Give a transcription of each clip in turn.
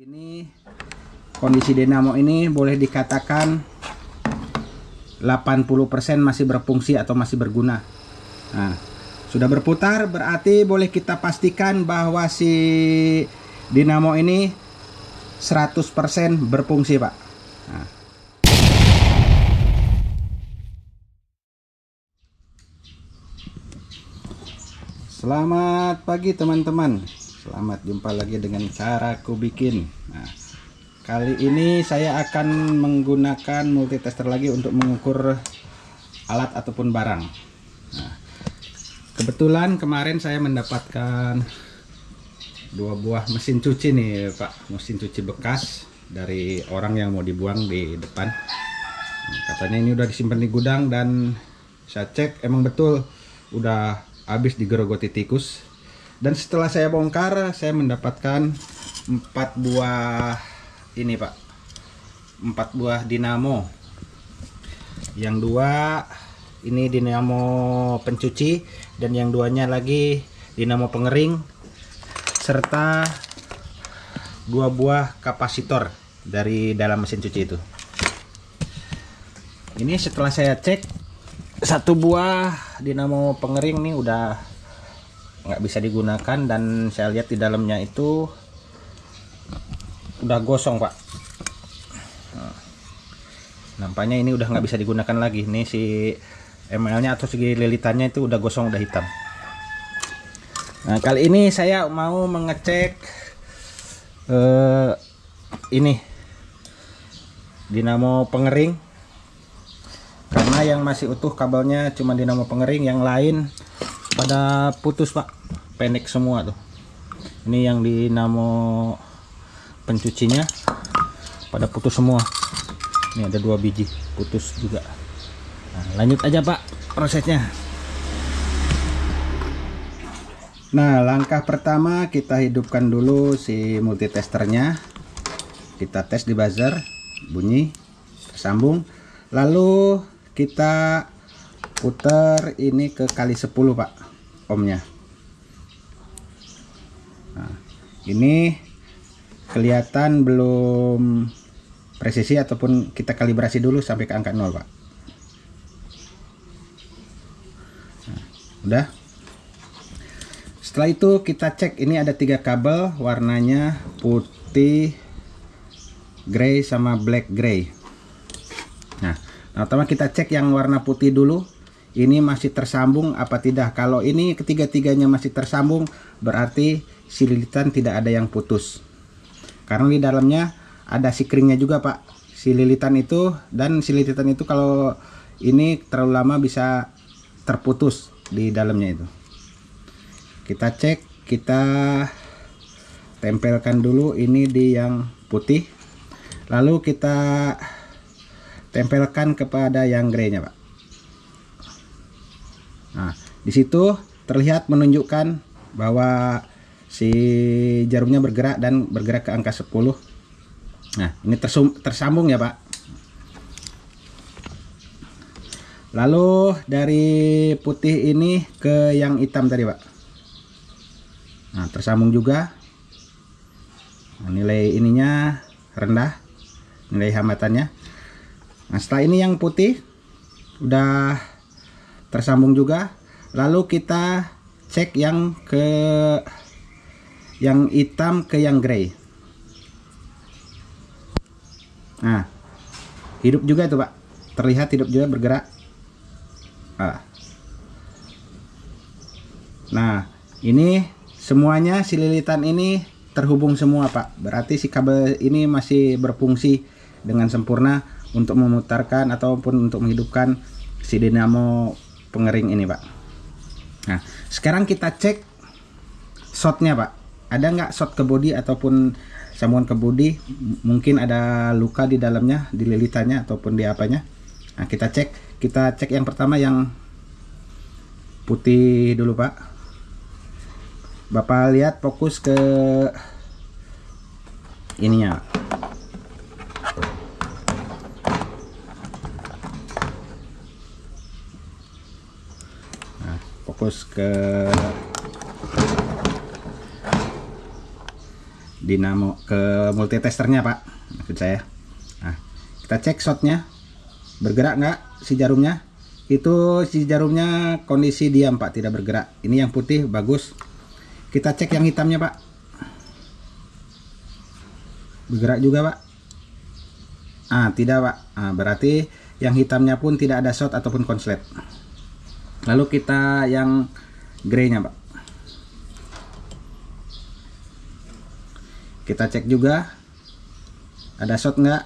Ini kondisi dinamo ini boleh dikatakan 80% masih berfungsi atau masih berguna. Nah, sudah berputar berarti boleh kita pastikan bahwa si dinamo ini 100% berfungsi, Pak. Nah. Selamat pagi teman-teman. Selamat jumpa lagi dengan caraku bikin. Nah, kali ini saya akan menggunakan multitester lagi untuk mengukur alat ataupun barang. Nah, kebetulan kemarin saya mendapatkan dua buah mesin cuci nih, Pak. Mesin cuci bekas dari orang yang mau dibuang di depan. Nah, katanya ini udah disimpan di gudang dan saya cek emang betul udah habis digerogoti tikus. Dan setelah saya bongkar, saya mendapatkan 4 buah ini, Pak. 4 buah dinamo. Yang 2 ini dinamo pencuci dan yang 2-nya lagi dinamo pengering serta 2 buah kapasitor dari dalam mesin cuci itu. Ini setelah saya cek, 1 buah dinamo pengering nih udah nggak bisa digunakan dan saya lihat di dalamnya itu udah gosong, Pak. Nah, nampaknya ini udah nggak bisa digunakan lagi. Nih si ML-nya atau segi lilitannya itu udah gosong, udah hitam. Nah, kali ini saya mau mengecek ini dinamo pengering, karena yang masih utuh kabelnya cuma dinamo pengering, yang lain pada putus, Pak. Pendek semua tuh. Ini yang dinamo pencucinya pada putus semua. Ini ada 2 biji putus juga. Nah, lanjut aja, Pak, prosesnya. Nah, langkah pertama kita hidupkan dulu si multitesternya. Kita tes di buzzer, bunyi, tersambung. Lalu kita putar ini ke kali 10, Pak, ohmnya. Nah, ini kelihatan belum presisi ataupun kita kalibrasi dulu sampai ke angka 0, Pak. Nah, udah. Setelah itu kita cek, ini ada 3 kabel warnanya putih, grey sama black grey. Nah, pertama kita cek yang warna putih dulu. Ini masih tersambung apa tidak. Kalau ini ketiga-tiganya masih tersambung, berarti si lilitan tidak ada yang putus. Karena di dalamnya ada sikringnya juga, Pak. Si lilitan itu, dan si lilitan itu kalau ini terlalu lama bisa terputus di dalamnya itu. Kita cek, kita tempelkan dulu ini di yang putih. Lalu kita tempelkan kepada yang grey-nya, Pak. Nah, di situ terlihat menunjukkan bahwa si jarumnya bergerak dan bergerak ke angka 10. Nah, ini tersambung ya, Pak. Lalu dari putih ini ke yang hitam tadi, Pak. Nah, tersambung juga. Nah, nilai ininya rendah, nilai hambatannya. Nah, setelah ini yang putih udah tersambung juga. Lalu kita cek yang hitam ke yang grey. Nah, hidup juga itu, Pak. Terlihat hidup juga, bergerak. Nah, ini semuanya si lilitan ini terhubung semua, Pak. Berarti si kabel ini masih berfungsi dengan sempurna untuk memutarkan ataupun untuk menghidupkan si dinamo pengering ini, Pak. Nah, sekarang kita cek shotnya, Pak. Ada nggak shot ke bodi ataupun sambungan ke bodi? Mungkin ada luka di dalamnya, di lilitannya ataupun di apanya. Nah, kita cek yang pertama yang putih dulu, Pak. Bapak lihat, fokus ke ininya. Fokus ke dinamo ke multitesternya Pak, maksud saya. Nah, kita cek shotnya bergerak nggak si jarumnya. Itu si jarumnya kondisi diam Pak, tidak bergerak. Ini yang putih bagus. Kita cek yang hitamnya Pak, bergerak juga Pak. Tidak Pak. Berarti yang hitamnya pun tidak ada shot ataupun konslet. Lalu kita yang grey-nya Pak, kita cek juga ada shot nggak.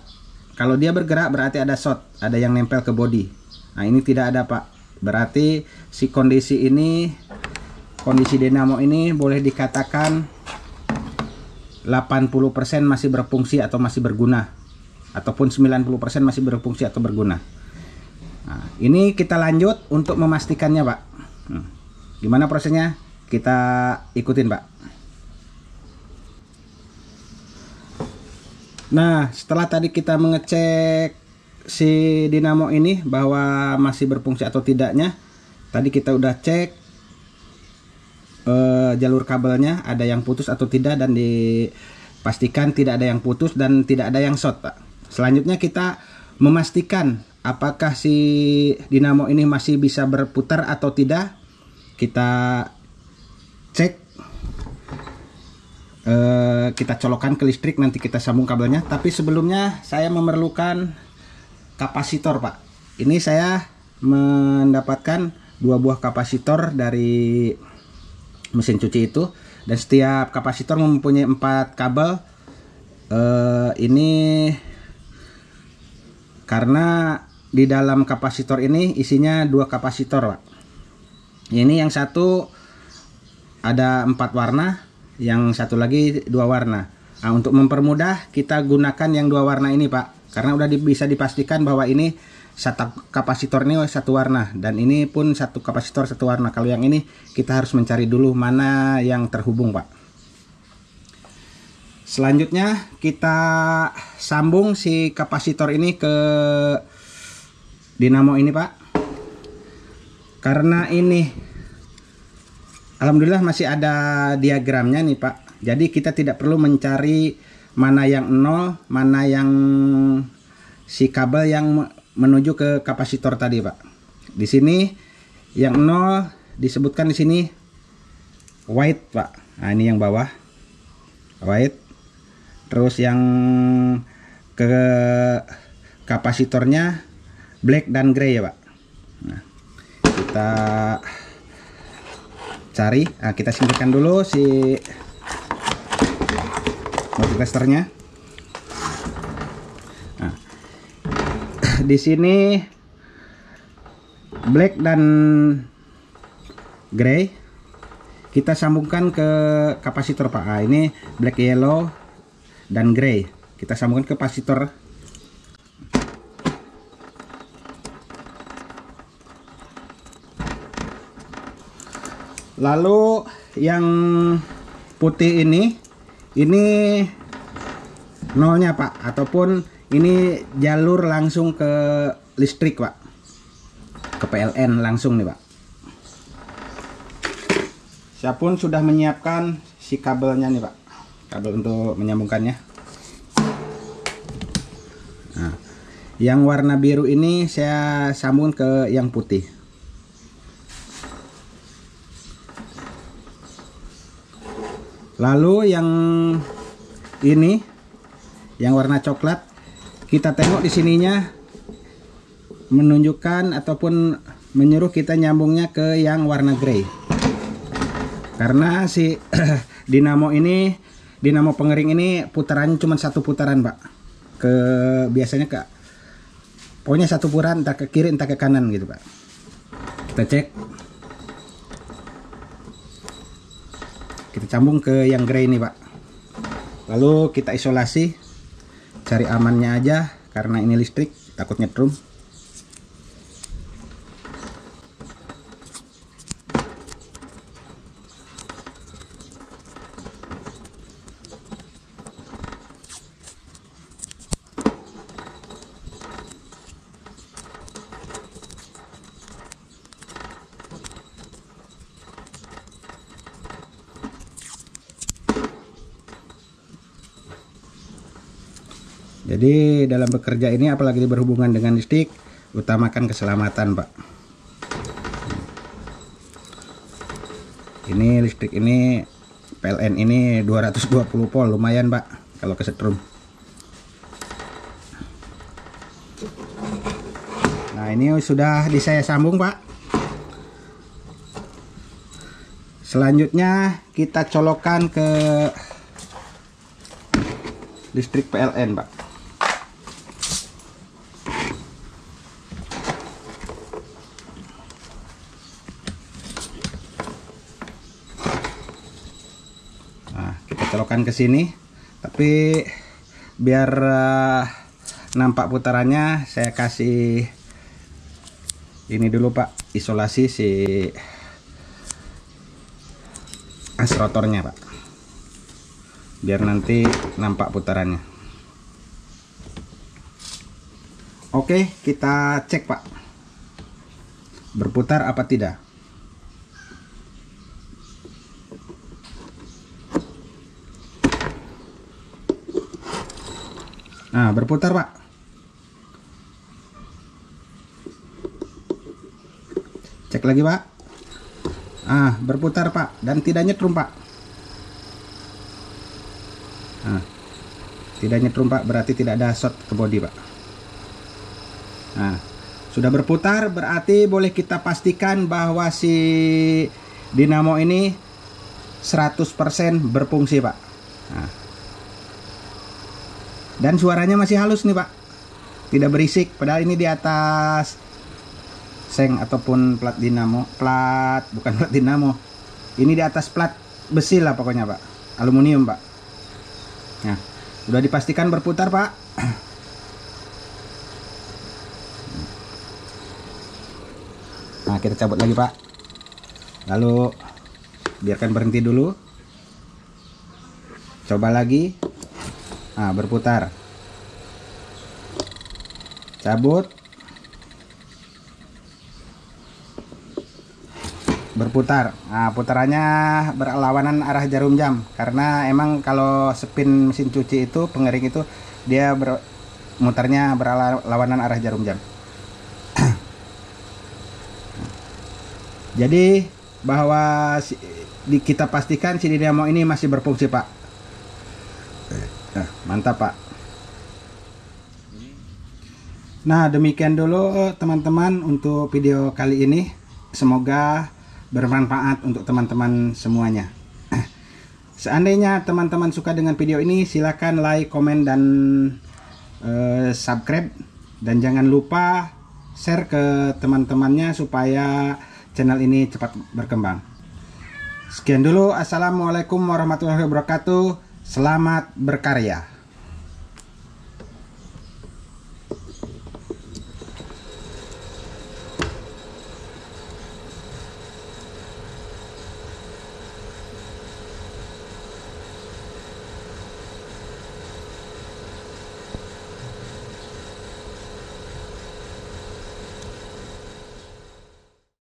Kalau dia bergerak berarti ada shot, ada yang nempel ke body. Nah ini tidak ada Pak, berarti si kondisi dinamo ini boleh dikatakan 80% masih berfungsi atau masih berguna, ataupun 90% masih berfungsi atau berguna. Nah, ini kita lanjut untuk memastikannya Pak. Gimana prosesnya? Kita ikutin Pak. Nah, setelah tadi kita mengecek si dinamo ini bahwa masih berfungsi atau tidaknya, tadi kita udah cek jalur kabelnya ada yang putus atau tidak, dan dipastikan tidak ada yang putus dan tidak ada yang short Pak. Selanjutnya kita memastikan apakah si dinamo ini masih bisa berputar atau tidak. Kita cek, kita colokkan ke listrik, nanti kita sambung kabelnya. Tapi sebelumnya saya memerlukan kapasitor Pak. Ini saya mendapatkan 2 buah kapasitor dari mesin cuci itu, dan setiap kapasitor mempunyai 4 kabel. Ini karena di dalam kapasitor ini isinya 2 kapasitor Pak. Ini yang satu ada 4 warna, yang satu lagi 2 warna. Nah, untuk mempermudah kita gunakan yang 2 warna ini Pak, karena udah bisa dipastikan bahwa ini satu kapasitor ini satu warna, dan ini pun satu kapasitor satu warna. Kalau yang ini kita harus mencari dulu mana yang terhubung Pak. Selanjutnya kita sambung si kapasitor ini ke dinamo ini Pak. Karena ini alhamdulillah masih ada diagramnya nih Pak, jadi kita tidak perlu mencari mana yang 0, mana yang si kabel yang menuju ke kapasitor tadi Pak. Di sini yang 0 disebutkan di sini white Pak. Nah ini yang bawah white. Terus yang ke kapasitornya black dan gray ya Pak. Nah, kita cari. Nah, kita singkirkan dulu si multitesternya. Di sini black dan gray kita sambungkan ke kapasitor Pak. Nah, ini black, yellow dan gray kita sambungkan ke kapasitor. Lalu yang putih ini nolnya Pak, ataupun ini jalur langsung ke listrik Pak, ke PLN langsung nih Pak. Saya pun sudah menyiapkan si kabelnya nih Pak, kabel untuk menyambungkannya. Nah, yang warna biru ini saya sambung ke yang putih. Lalu yang ini yang warna coklat, kita tengok di sininya menunjukkan ataupun menyuruh kita nyambungnya ke yang warna grey. Karena si dinamo pengering ini putarannya cuma 1 putaran Pak. Biasanya pokoknya 1 putaran, entah ke kiri entah ke kanan gitu Pak. Kita cek. Kita sambung ke yang grey ini Pak. Lalu kita isolasi. Cari amannya aja, karena ini listrik takut nyetrum. Jadi dalam bekerja ini apalagi berhubungan dengan listrik, utamakan keselamatan, Pak. Ini listrik ini PLN ini 220 volt, lumayan, Pak, kalau kesetrum. Nah, ini sudah saya sambung, Pak. Selanjutnya kita colokkan ke listrik PLN, Pak. Nah, kita colokkan ke sini, tapi biar nampak putarannya saya kasih ini dulu, Pak, isolasi si as rotornya, Pak, biar nanti nampak putarannya. Oke, kita cek, Pak, berputar apa tidak. Nah, berputar, Pak. Cek lagi, Pak. Ah, berputar, Pak, dan tidak nyetrum, Pak. Nah, tidak nyetrum, Pak, berarti tidak ada short ke bodi, Pak. Nah, sudah berputar, berarti boleh kita pastikan bahwa si dinamo ini 100% berfungsi, Pak. Nah, dan suaranya masih halus nih, Pak, tidak berisik, padahal ini di atas seng ataupun plat dinamo, bukan plat dinamo, ini di atas plat besi lah pokoknya, Pak, aluminium, Pak. Nah, sudah dipastikan berputar, Pak. Nah, kita cabut lagi, Pak, lalu biarkan berhenti dulu, coba lagi. Nah, berputar, cabut, berputar. Nah, putarannya berlawanan arah jarum jam, karena emang kalau spin mesin cuci itu, pengering itu, dia mutarnya berlawanan arah jarum jam. Jadi bahwa kita pastikan si dinamo ini masih berfungsi, Pak. Nah, mantap, Pak. Nah, demikian dulu teman-teman untuk video kali ini. Semoga bermanfaat untuk teman-teman semuanya. Seandainya teman-teman suka dengan video ini, silakan like, komen, dan subscribe. Dan jangan lupa share ke teman-temannya supaya channel ini cepat berkembang. Sekian dulu. Assalamualaikum warahmatullahi wabarakatuh. Selamat berkarya.